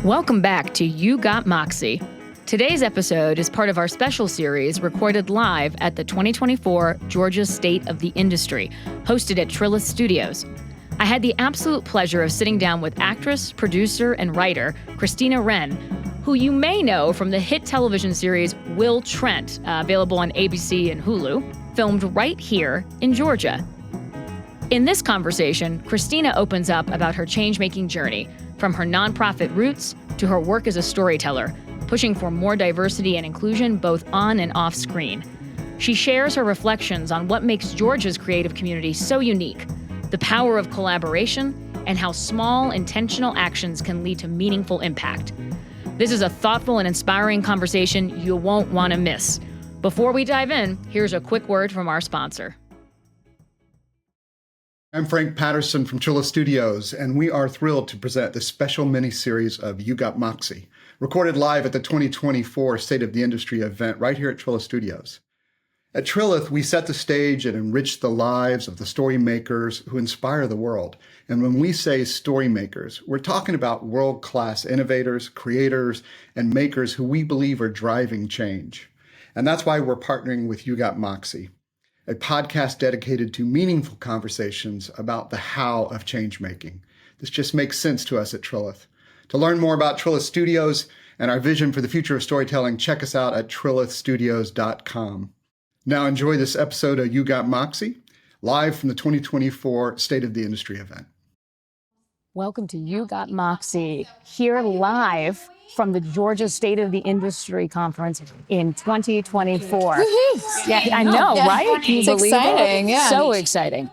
Welcome back to You Got Moxie. Today's episode is part of our special series recorded live at the 2024 Georgia State of the Industry, hosted at Trilith Studios. I had the absolute pleasure of sitting down with actress, producer, and writer Christina Wren, who you may know from the hit television series Will Trent, available on ABC and Hulu, filmed right here in Georgia. In this conversation, Christina opens up about her change-making journey, from her nonprofit roots to her work as a storyteller, pushing for more diversity and inclusion both on and off screen. She shares her reflections on what makes Georgia's creative community so unique, the power of collaboration, and how small, intentional actions can lead to meaningful impact. This is a thoughtful and inspiring conversation you won't want to miss. Before we dive in, here's a quick word from our sponsor. I'm Frank Patterson from Trilith Studios, and we are thrilled to present this special mini-series of You Got Moxie, recorded live at the 2024 State of the Industry event right here at Trilith Studios. At Trilith, we set the stage and enrich the lives of the story makers who inspire the world. And when we say story makers, we're talking about world-class innovators, creators, and makers who we believe are driving change. And that's why we're partnering with You Got Moxie, a podcast dedicated to meaningful conversations about the how of change-making. This just makes sense to us at Trilith. To learn more about Trilith Studios and our vision for the future of storytelling, check us out at trilithstudios.com. Now enjoy this episode of You Got Moxie, live from the 2024 State of the Industry event. Welcome to You Got Moxie, here live from the Georgia State of the Industry Conference in 2024. Yeah, I know, right? Can you believe exciting, it? yeah. So exciting.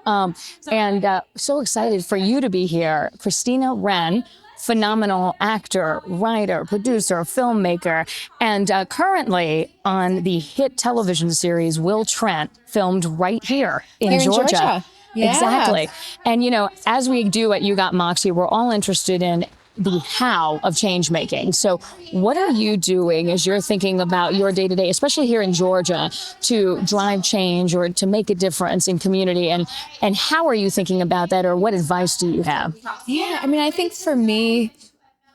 So excited for you to be here. Christina Wren, phenomenal actor, writer, producer, filmmaker, and currently on the hit television series Will Trent, filmed right here in Georgia. Yeah. Exactly. And, you know, as we do at You Got Moxie, we're all interested in the how of change making. So what are you doing as you're thinking about your day-to-day, especially here in Georgia, to drive change or to make a difference in community? And how are you thinking about that, or what advice do you have? Yeah, I mean, I think for me,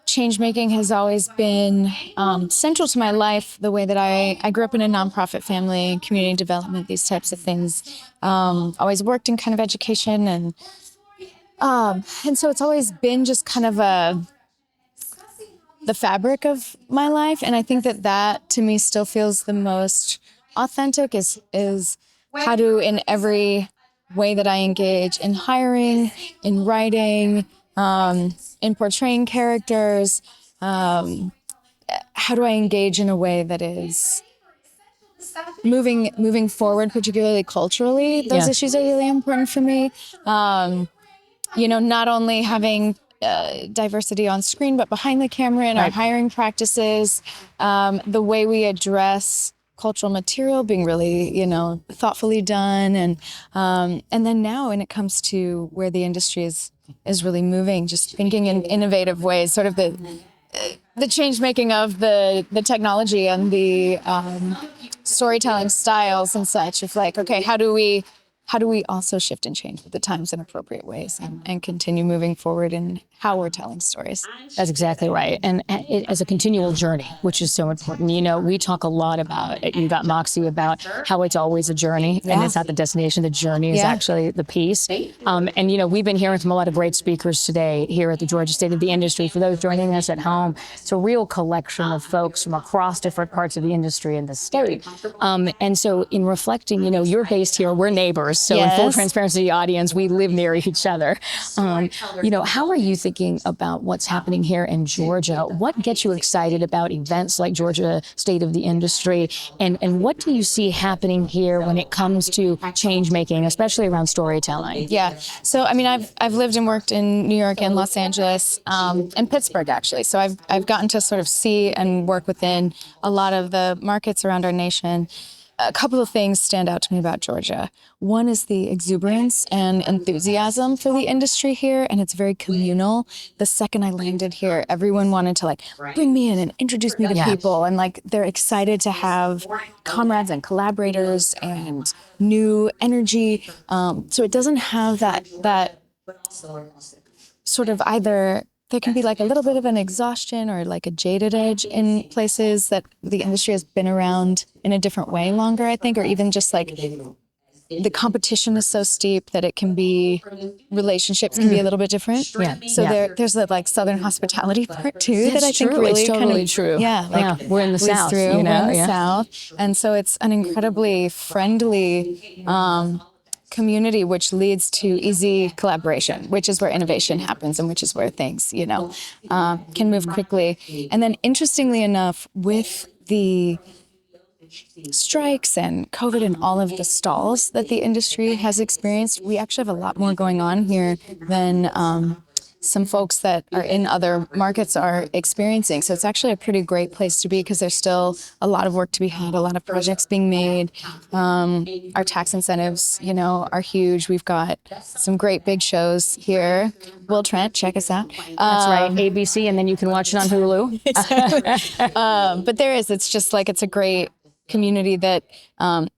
change making has always been central to my life. The way that I grew up in a nonprofit family, community development, these types of things. Always worked in kind of education, and so it's always been just kind of the fabric of my life. And I think that to me still feels the most authentic is how to, in every way that I engage in hiring, in writing, in portraying characters, how do I engage in a way that is moving forward, particularly culturally. Those issues are really important for me. Not only having diversity on screen, but behind the camera in our hiring practices, the way we address cultural material being really, thoughtfully done. And then now when it comes to where the industry is really moving, just thinking in innovative ways, sort of the change making of the technology and the storytelling styles and such, of like, okay, how do we also shift and change with the times in appropriate ways and continue moving forward in how we're telling stories? That's exactly right. And it, as a continual journey, which is so important. We talk a lot about at You Got Moxie about how it's always a journey, and it's not the destination. The journey is actually the piece. And we've been hearing from a lot of great speakers today here at the Georgia State of the Industry. For those joining us at home, it's a real collection of folks from across different parts of the industry in the state. And so in reflecting, you're based here, we're neighbors. So in full transparency to the audience, we live near each other. How are you thinking about what's happening here in Georgia? What gets you excited about events like Georgia State of the Industry? And what do you see happening here when it comes to change making, especially around storytelling? Yeah. So, I mean, I've lived and worked in New York and Los Angeles, and Pittsburgh, actually. So I've gotten to sort of see and work within a lot of the markets around our nation. A couple of things stand out to me about Georgia. One is the exuberance and enthusiasm for the industry here, and it's very communal. The second I landed here, everyone wanted to bring me in and introduce me to people, and they're excited to have comrades and collaborators and new energy. So it doesn't have that sort of either there can be like a little bit of an exhaustion or like a jaded edge in places that the industry has been around in a different way longer, I think, or even just like the competition is so steep that it can be, relationships can be a little bit different. Yeah. So there's the like Southern hospitality part too that I think true. really It's totally kind of, true. yeah, like we're in the bleeds South, through. you know? We're in the Yeah. South. And so it's an incredibly friendly community, which leads to easy collaboration, which is where innovation happens and which is where things, can move quickly. And then interestingly enough, with the strikes and COVID and all of the stalls that the industry has experienced, we actually have a lot more going on here than some folks that are in other markets are experiencing. So it's actually a pretty great place to be because there's still a lot of work to be had, a lot of projects being made. Our tax incentives, are huge. We've got some great big shows here. Will Trent, check us out. That's right, ABC, and then you can watch it on Hulu. But it's just like, it's a great community that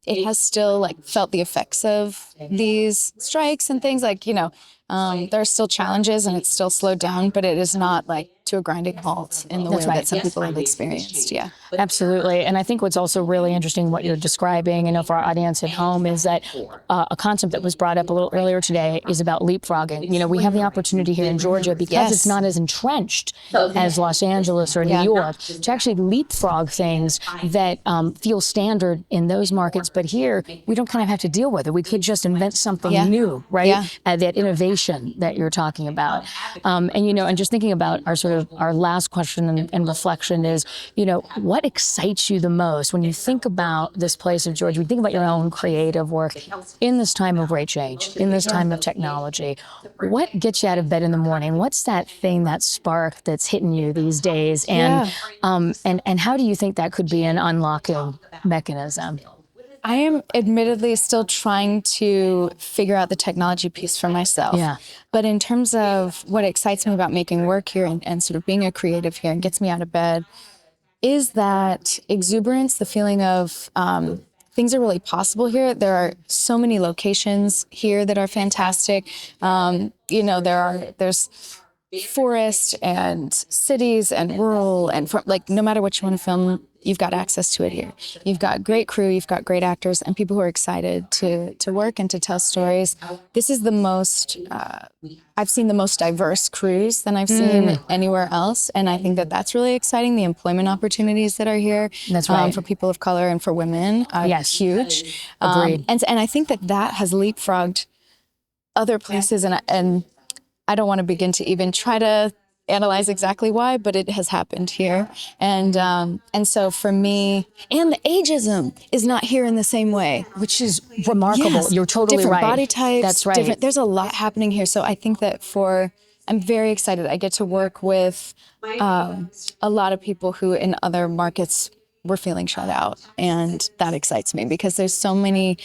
it has still like felt the effects of these strikes and things like, there are still challenges and it's still slowed down, but it is not like to a grinding halt in the way that some people have experienced. Yeah, absolutely. And I think what's also really interesting, what you're describing, for our audience at home, is that a concept that was brought up a little earlier today is about leapfrogging. We have the opportunity here in Georgia, because it's not as entrenched as Los Angeles or New York, to actually leapfrog things that feel standard in those markets. But here, we don't kind of have to deal with it. We could just invent something new, right? Yeah. That innovation that you're talking about. And just thinking about our last question and reflection is, what excites you the most when you think about this place of Georgia? You think about your own creative work in this time of great change, in this time of technology. What gets you out of bed in the morning? What's that thing, that spark that's hitting you these days? And how do you think that could be an unlocking mechanism? I am admittedly still trying to figure out the technology piece for myself. Yeah. But in terms of what excites me about making work here and sort of being a creative here and gets me out of bed is that exuberance, the feeling of things are really possible here. There are so many locations here that are fantastic. There's forest and cities and rural and no matter what you want to film, you've got access to it here. You've got great crew, you've got great actors and people who are excited to work and to tell stories. This is the most, I've seen the most diverse crews than I've seen anywhere else. And I think that that's really exciting. The employment opportunities that are here. That's right. For people of color and for women are huge. Agreed. And I think that has leapfrogged other places and I don't want to begin to even try to analyze exactly why, but it has happened here. And so for me, and the ageism is not here in the same way. Which is remarkable. Yes, you're totally different right. Different body types. That's right. There's a lot happening here. So I think that I'm very excited. I get to work with a lot of people who in other markets were feeling shut out. And that excites me because there's so many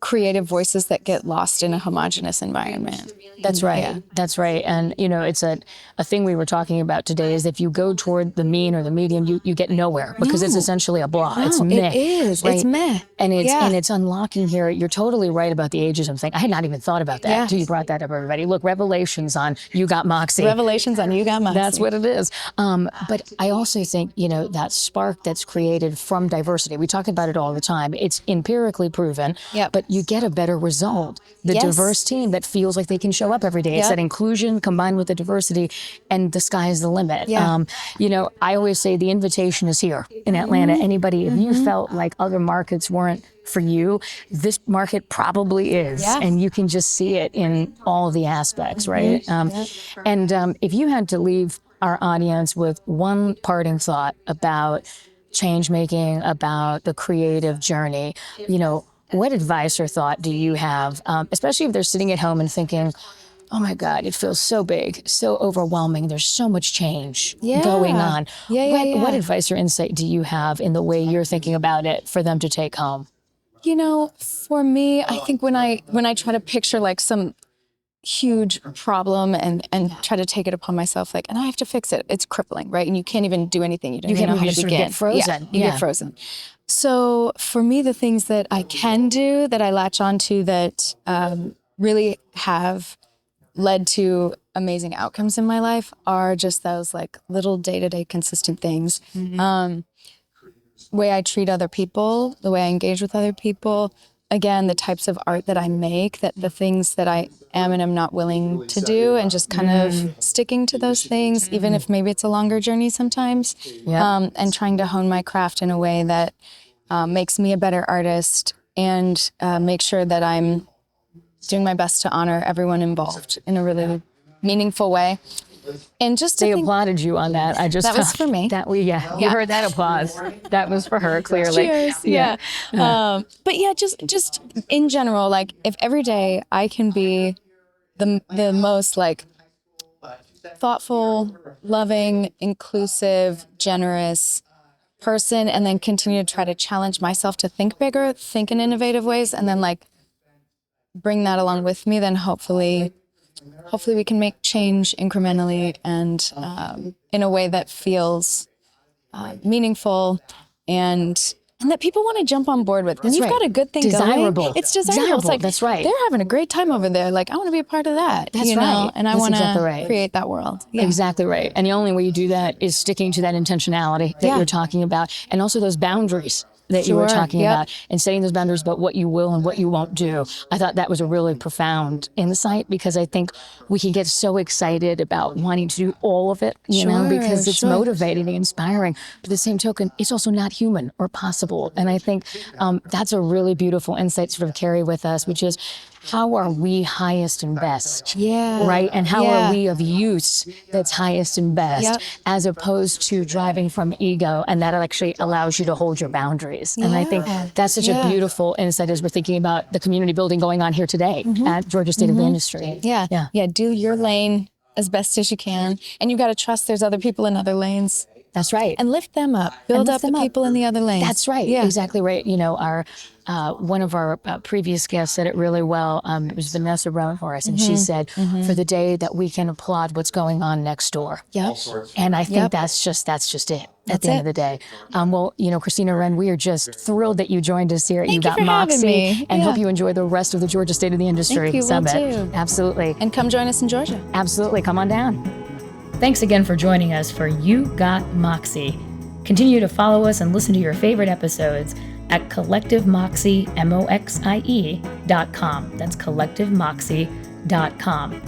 creative voices that get lost in a homogenous environment. That's right. Yeah. That's right. And, it's a thing we were talking about today is if you go toward the mean or the medium, you get nowhere because it's essentially a blah. It's meh. It is. Right? It's meh. And it's unlocking here. You're totally right about the ageism thing. I had not even thought about that until you brought that up, everybody. Look, revelations on You Got Moxie. Revelations on You Got Moxie. That's what it is. But I also think, that spark that's created from diversity, we talk about it all the time. It's empirically proven, but you get a better result. The diverse team that feels like they can show up every day. It's that inclusion combined with the diversity, and the sky is the limit. I always say the invitation is here in Atlanta. Anybody, if you felt like other markets weren't for you, this market probably is. And you can just see it in all of the aspects, right? And if you had to leave our audience with one parting thought about change making, about the creative journey, what advice or thought do you have, especially if they're sitting at home and thinking, oh my God, it feels so big, so overwhelming. There's so much change going on. What advice or insight do you have in the way you're thinking about it for them to take home? For me, I think when I try to picture like some huge problem and try to take it upon myself, and I have to fix it, it's crippling, right? And you can't even do anything. You don't even know how to begin. Get frozen. You get frozen. So for me, the things that I can do, that I latch onto that really have led to amazing outcomes in my life are just those like little day-to-day consistent things. Way I treat other people, the way I engage with other people, again, the types of art that I make, that the things that I am and am not willing to do, and just kind of sticking to those things, even if maybe it's a longer journey sometimes, and trying to hone my craft in a way that makes me a better artist, and make sure that I'm doing my best to honor everyone involved in a really meaningful way. And just they applauded you on that. That was for me. You heard that applause. That was for her, clearly. Cheers. Yeah. But yeah, just in general, like if every day I can be the most like thoughtful, loving, inclusive, generous person, and then continue to try to challenge myself to think bigger, think in innovative ways, and then like bring that along with me, then hopefully we can make change incrementally and in a way that feels meaningful and that people want to jump on board with. When you've got a good thing desirable. going, it's desirable. It's like, that's right. They're having a great time over there. Like, I want to be a part of that. That's right. And I want to create that world. Yeah. Exactly right. And the only way you do that is sticking to that intentionality that you're talking about, and also those boundaries that you were talking about, and setting those boundaries about what you will and what you won't do. I thought that was a really profound insight, because I think we can get so excited about wanting to do all of it, you know, because it's motivating and inspiring. But the same token, it's also not human or possible. And I think that's a really beautiful insight to sort of carry with us, which is, how are we highest and best? Right? And how are we of use that's highest and best, as opposed to driving from ego, and that actually allows you to hold your boundaries. And I think that's such a beautiful insight as we're thinking about the community building going on here today at Georgia State of the Industry. Yeah, do your lane as best as you can. And you've got to trust there's other people in other lanes. That's right. And lift them up. Build up the people in the other lanes. That's right. Yeah. Exactly right. You know, our one of our previous guests said it really well. It was Vanessa Roanhorse, and she said, for the day that we can applaud what's going on next door. And I think that's just it at the end of the day. Well, you know, Christina Wren, we are just thrilled that you joined us here at You Got Moxie, and hope you enjoy the rest of the Georgia State of the Industry Summit. Will too. Absolutely. And come join us in Georgia. Absolutely. Come on down. Thanks again for joining us for You Got Moxie. Continue to follow us and listen to your favorite episodes at collectivemoxie.com. That's collectivemoxie.com.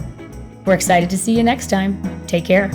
We're excited to see you next time. Take care.